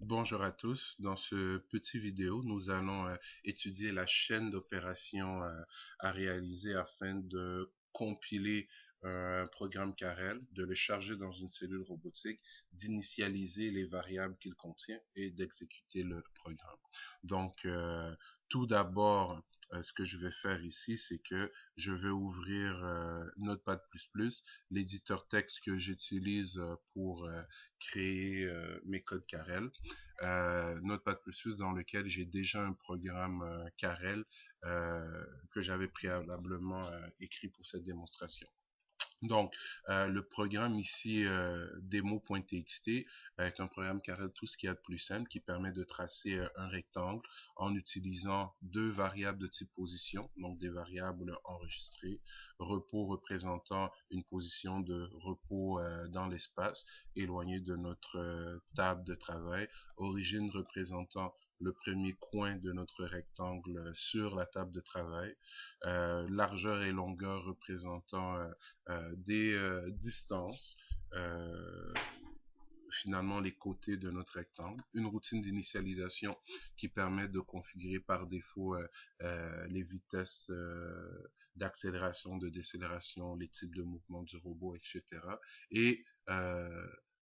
Bonjour à tous. Dans ce petit vidéo, nous allons étudier la chaîne d'opérations à réaliser afin de compiler un programme Carrel, de le charger dans une cellule robotique, d'initialiser les variables qu'il contient et d'exécuter le programme. Donc, tout d'abord, ce que je vais faire ici, c'est que je vais ouvrir Notepad++, l'éditeur texte que j'utilise pour créer mes codes Carrel. Notepad++ dans lequel j'ai déjà un programme Carrel que j'avais préalablement écrit pour cette démonstration. Donc, le programme ici, demo.txt, est un programme Carrel tout ce qu'il y a de plus simple qui permet de tracer un rectangle en utilisant deux variables de type position, donc des variables enregistrées, repos représentant une position de repos dans l'espace éloigné de notre table de travail, origine représentant le premier coin de notre rectangle sur la table de travail, largeur et longueur représentant des distances, finalement les côtés de notre rectangle, une routine d'initialisation qui permet de configurer par défaut les vitesses d'accélération, de décélération, les types de mouvements du robot, etc. Et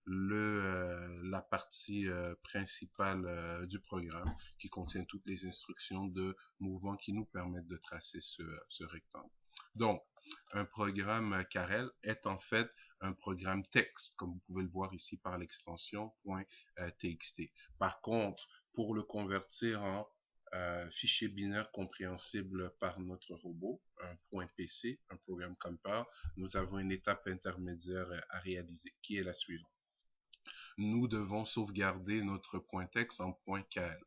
la partie principale du programme qui contient toutes les instructions de mouvement qui nous permettent de tracer ce rectangle. Donc, un programme Carrel est en fait un programme texte, comme vous pouvez le voir ici par l'extension .txt. Par contre, pour le convertir en fichier binaire compréhensible par notre robot, un .pc, un programme compare, nous avons une étape intermédiaire à réaliser, qui est la suivante. Nous devons sauvegarder notre .text en .kl.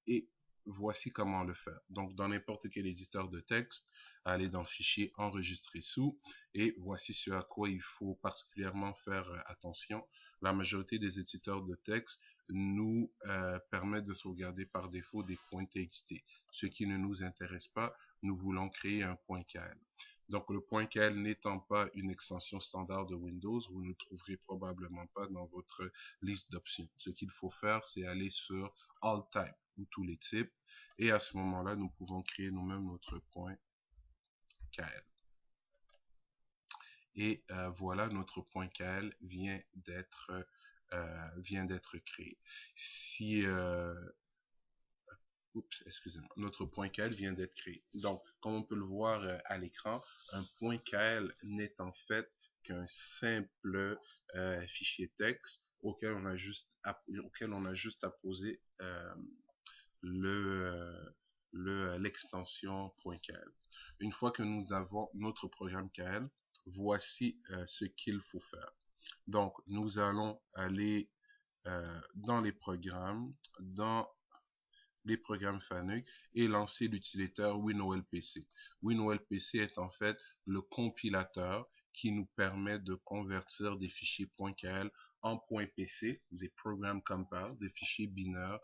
Et voici comment le faire. Donc, dans n'importe quel éditeur de texte, allez dans Fichier, Enregistrer sous, et voici ce à quoi il faut particulièrement faire attention. La majorité des éditeurs de texte nous permettent de sauvegarder par défaut des .txt. Ce qui ne nous intéresse pas, nous voulons créer un .kl. Donc, le .kl n'étant pas une extension standard de Windows, vous ne le trouverez probablement pas dans votre liste d'options. Ce qu'il faut faire, c'est aller sur All Type ou tous les types. Et à ce moment-là, nous pouvons créer nous-mêmes notre .kl. Et voilà, notre .kl vient d'être créé. Si excusez-moi, notre .kl vient d'être créé. Donc, comme on peut le voir à l'écran, un .kl n'est en fait qu'un simple fichier texte auquel on a juste à poser l'extension .kl. Une fois que nous avons notre programme KL, voici ce qu'il faut faire. Donc, nous allons aller dans les programmes, dans les programmes FANUC et lancer l'utilitaire WinOLPC. WinOLPC est en fait le compilateur qui nous permet de convertir des fichiers .kl en .pc, des programmes compare, des fichiers binaires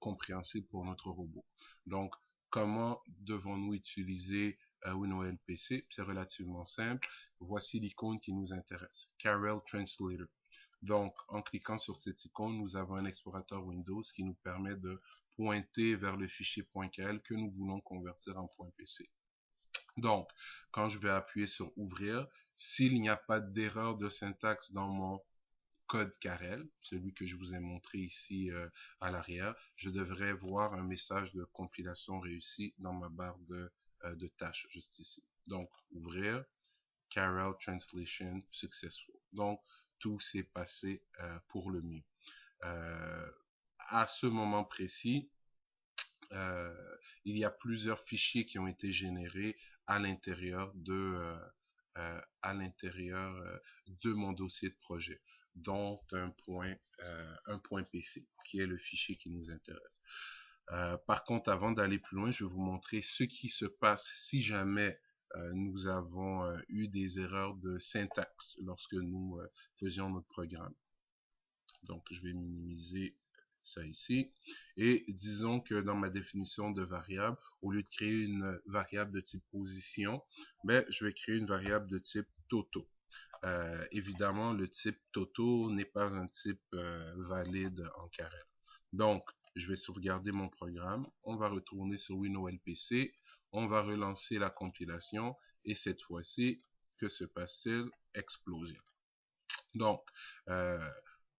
compréhensibles pour notre robot. Donc, comment devons-nous utiliser WinOLPC? C'est relativement simple. Voici l'icône qui nous intéresse, Carrel Translator. Donc, en cliquant sur cette icône, nous avons un explorateur Windows qui nous permet de pointer vers le fichier .kl que nous voulons convertir en .pc. Donc, quand je vais appuyer sur Ouvrir, s'il n'y a pas d'erreur de syntaxe dans mon code Carrel, celui que je vous ai montré ici à l'arrière, je devrais voir un message de compilation réussie dans ma barre de tâches juste ici. Donc, Ouvrir, Carrel Translation Successful. Donc, tout s'est passé pour le mieux. À ce moment précis, il y a plusieurs fichiers qui ont été générés à l'intérieur de mon dossier de projet, dont un point PC, qui est le fichier qui nous intéresse. Par contre, avant d'aller plus loin, je vais vous montrer ce qui se passe si jamais nous avons eu des erreurs de syntaxe lorsque nous faisions notre programme. Donc, je vais minimiser ça ici. Et disons que dans ma définition de variable, au lieu de créer une variable de type position, je vais créer une variable de type toto. Évidemment, le type Toto n'est pas un type valide en Carel. Donc, je vais sauvegarder mon programme. On va retourner sur WinOLPC. On va relancer la compilation. Et cette fois-ci, que se passe-t-il? Explosion. Donc, euh,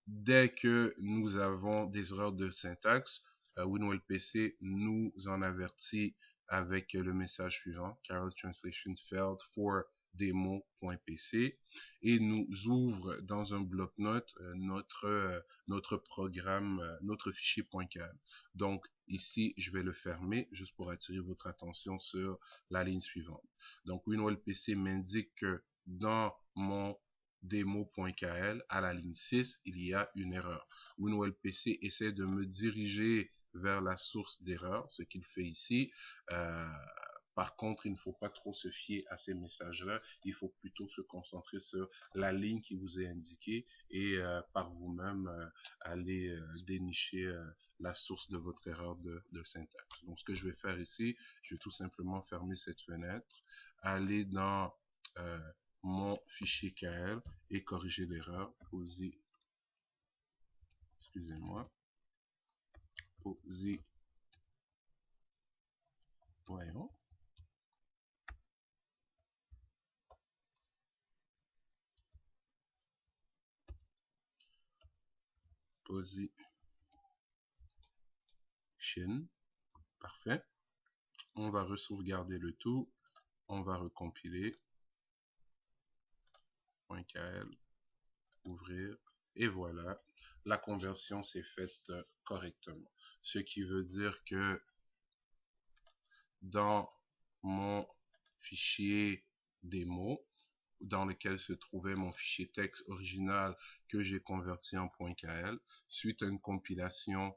dès que nous avons des erreurs de syntaxe, WinOLPC nous en avertit avec le message suivant, Carel's translation failed for demo.pc, et nous ouvre dans un bloc-notes notre programme, notre fichier .cal. Donc ici, je vais le fermer juste pour attirer votre attention sur la ligne suivante. Donc WinOLPC m'indique que dans mon demo.kl, à la ligne 6, il y a une erreur. WinOLPC essaie de me diriger vers la source d'erreur, ce qu'il fait ici. Par contre, il ne faut pas trop se fier à ces messages-là. Il faut plutôt se concentrer sur la ligne qui vous est indiquée et par vous-même aller dénicher la source de votre erreur de syntaxe. Donc, ce que je vais faire ici, je vais tout simplement fermer cette fenêtre, aller dans mon fichier KL et corriger l'erreur. Poser, excusez-moi, poser, voyons, position, parfait. On va re-sauvegarder le tout, on va recompiler, .kl, ouvrir, et voilà, la conversion s'est faite correctement. Ce qui veut dire que dans mon fichier démo, dans lequel se trouvait mon fichier texte original que j'ai converti en .kl, suite à une compilation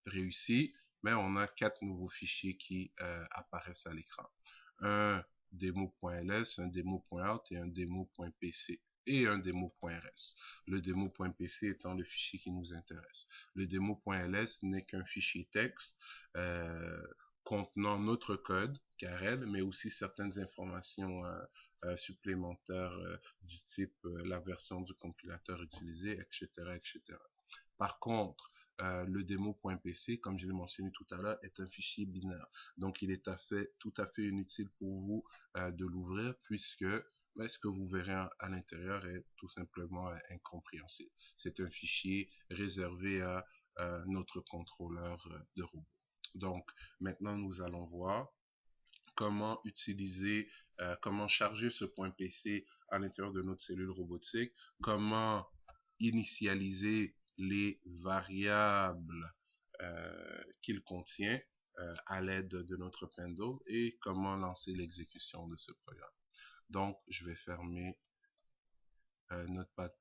réussie, mais on a 4 nouveaux fichiers qui apparaissent à l'écran. Un démo.ls, un démo.out et un démo.pc et un démo.rs. Le démo.pc étant le fichier qui nous intéresse. Le démo.ls n'est qu'un fichier texte contenant notre code, Carel, mais aussi certaines informations supplémentaires du type la version du compilateur utilisée, etc., etc. Par contre, le démo.pc, comme je l'ai mentionné tout à l'heure, est un fichier binaire. Donc, il est tout à fait inutile pour vous de l'ouvrir puisque ce que vous verrez à l'intérieur est tout simplement incompréhensible. C'est un fichier réservé à notre contrôleur de robot. Donc, maintenant, nous allons voir comment utiliser, comment charger ce point PC à l'intérieur de notre cellule robotique, comment initialiser les variables qu'il contient à l'aide de notre Pendle et comment lancer l'exécution de ce programme. Donc, je vais fermer Notepad++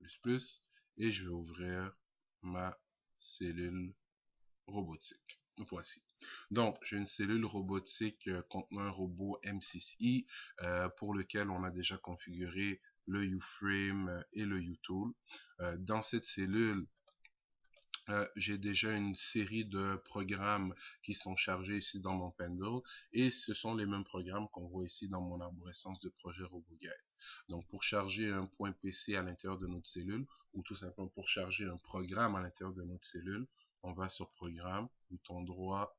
et je vais ouvrir ma cellule robotique. Voici. Donc, j'ai une cellule robotique contenant un robot M6i pour lequel on a déjà configuré le U-Frame et le U-Tool. Dans cette cellule, j'ai déjà une série de programmes qui sont chargés ici dans mon Pendle et ce sont les mêmes programmes qu'on voit ici dans mon arborescence de projet RoboGuide. Donc pour charger un point PC à l'intérieur de notre cellule ou tout simplement pour charger un programme à l'intérieur de notre cellule, on va sur Programme, bouton droit,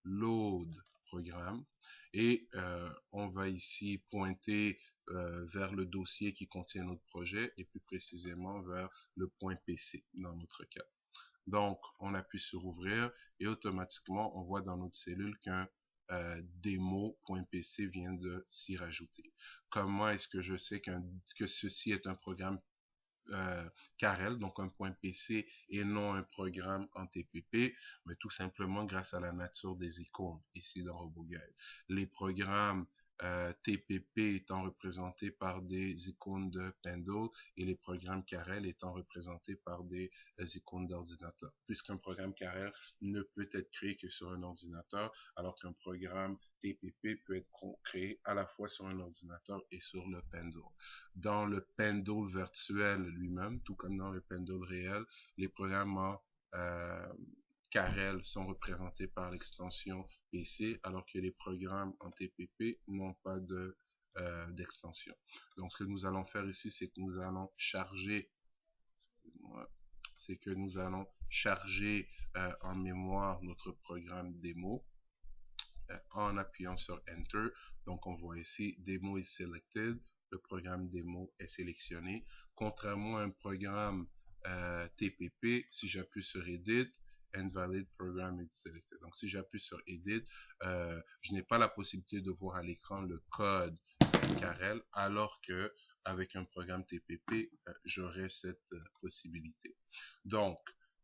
Load Programme et on va ici pointer vers le dossier qui contient notre projet et plus précisément vers le point PC dans notre cas. Donc, on appuie sur ouvrir et automatiquement, on voit dans notre cellule qu'un démo.pc vient de s'y rajouter. Comment est-ce que je sais que ceci est un programme Carel, donc un point PC et non un programme en TPP, mais tout simplement grâce à la nature des icônes ici dans RoboGuide. Les programmes TPP étant représentés par des icônes de Pendle et les programmes Carel étant représentés par des icônes d'ordinateur. Puisqu'un programme Carel ne peut être créé que sur un ordinateur, alors qu'un programme TPP peut être créé à la fois sur un ordinateur et sur le Pendle. Dans le Pendle virtuel lui-même, tout comme dans le Pendle réel, les programmes en Carel sont représentés par l'extension PC, alors que les programmes en TPP n'ont pas de d'extension. Donc, ce que nous allons faire ici, c'est que nous allons charger, en mémoire notre programme démo en appuyant sur Enter. Donc, on voit ici, Demo is selected. Le programme démo est sélectionné. Contrairement à un programme TPP, si j'appuie sur Edit, Invalid Program is selected. Donc, si j'appuie sur Edit, je n'ai pas la possibilité de voir à l'écran le code Carel, alors que avec un programme TPP, j'aurai cette possibilité. Donc,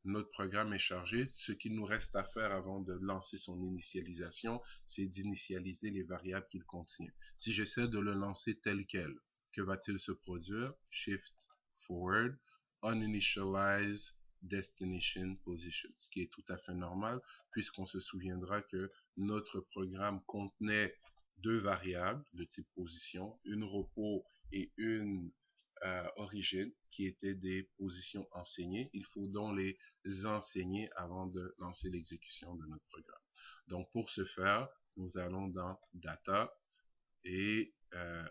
notre programme est chargé. Ce qu'il nous reste à faire avant de lancer son initialisation, c'est d'initialiser les variables qu'il contient. Si j'essaie de le lancer tel quel, que va-t-il se produire? Shift forward, uninitialize destination position, ce qui est tout à fait normal, puisqu'on se souviendra que notre programme contenait deux variables de type position, une repos et une origine, qui étaient des positions enseignées. Il faut donc les enseigner avant de lancer l'exécution de notre programme. Donc, pour ce faire, nous allons dans Data et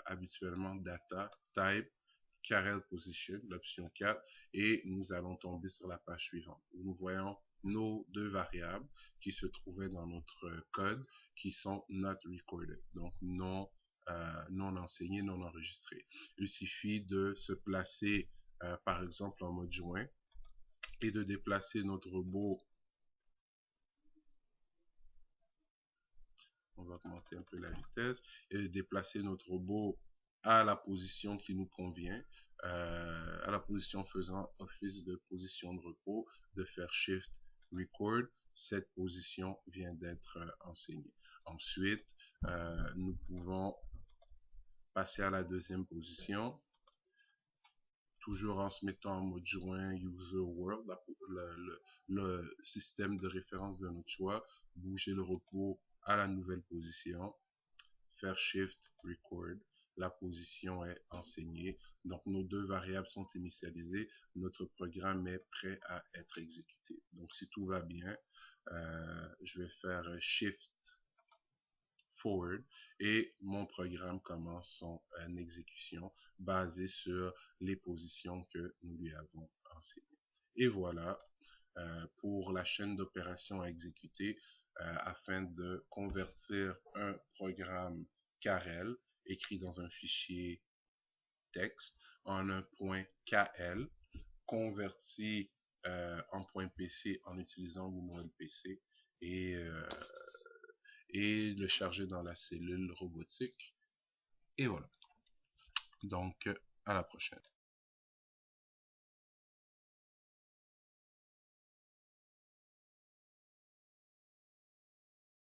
habituellement Data, Type, Carel Position, l'option 4, et nous allons tomber sur la page suivante où nous voyons nos deux variables qui se trouvaient dans notre code qui sont not recorded, donc non enseignées, non enregistrées. Il suffit de se placer par exemple en mode joint et de déplacer notre robot. On va augmenter un peu la vitesse et de déplacer notre robot à la position qui nous convient, à la position faisant office de position de repos, de faire Shift Record. Cette position vient d'être enseignée. Ensuite, nous pouvons passer à la deuxième position, toujours en se mettant en mode joint User World, le système de référence de notre choix, bouger le repos à la nouvelle position, faire Shift Record, la position est enseignée, donc nos deux variables sont initialisées, notre programme est prêt à être exécuté. Donc si tout va bien, je vais faire Shift Forward et mon programme commence son exécution basée sur les positions que nous lui avons enseignées. Et voilà pour la chaîne d'opérations à exécuter afin de convertir un programme Carel écrit dans un fichier texte en un point KL converti en point PC en utilisant Windows PC et le charger dans la cellule robotique. Et voilà. Donc, à la prochaine.